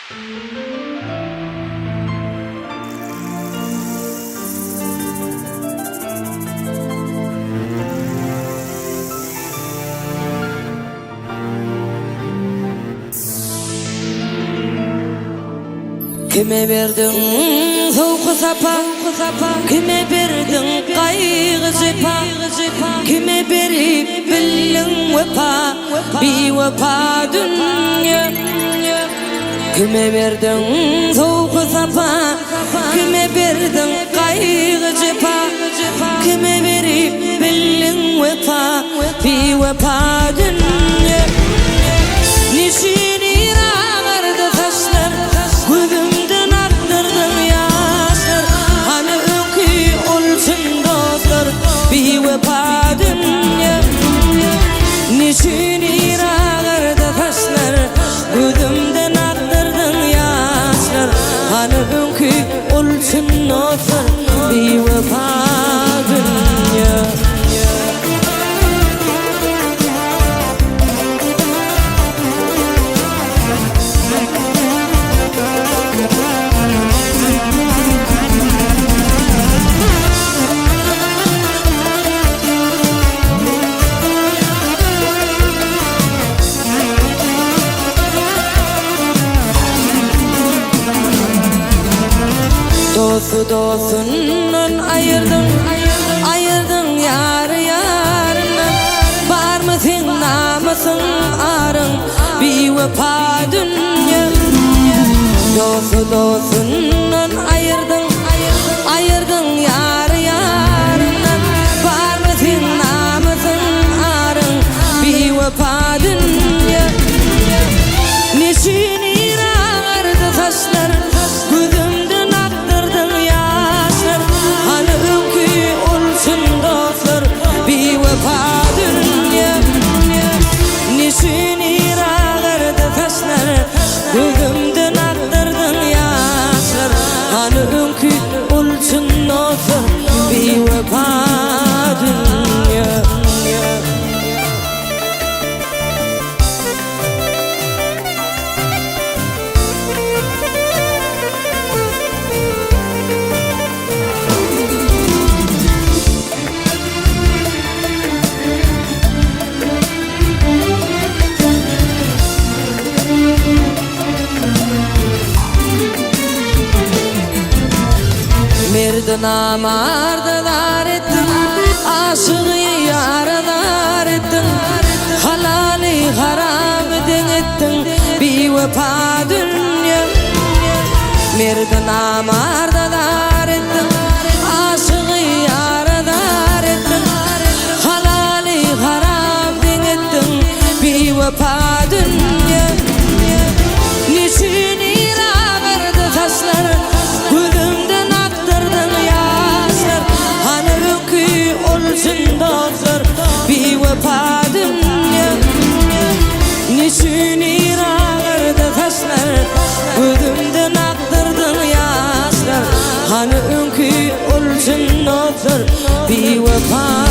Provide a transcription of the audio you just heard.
Kime verdin soğuk sapa, kime verdin kaygı zipa, kime verip bildin vefa, bir vefa dünya. Kime verdin soğuk sapa, kime verdin kaygı zipa, kime verip bildin vefa, bir vefa dünya. Nişini ağırdı taşlar, gözümden aktırdın yaşlar. Hani öykü olsun dostlar, bir vefa dünya. Nişini ağırdı taşlar, gözümden aktırdın yaşlar. Hani öykü olsun dostlar, bir vefa dünya. Dostu dostundan ayırdın, ayırdın yarı yarından. Var mı sen namusun arın, bir vefa dünya. Dostu dostundan ayırdın, ayırdın yarı yarından. Var mı sen namusun arın, bir vefa dünya. Nişini ağırdı taşlar, gözümden aktırdın yaşlar. Hani öykü olsun dostlar, bir vefa dünya. Nişini ağırdı taşlar, gözümden aktırdın yaşlar. Hani öykü olsun dostlar, bir vefa dünya. Merdana mardalar ettin, aşığı yaralar ettin. Halali haram ettin, bir vefa dünya. Merdana mardalar ettin, aşığı yaralar ettin. Halali haram ettin, bir vefa dünya. Nişini ağırdı taşlar, gözümden aktırdın yaşlar. Hani öykü olsun dostlar, bir vefa dünya. Nişini ağırdı taşlar, gözümden aktırdın yaşlar. Hani öykü olsun dostlar, bir vefa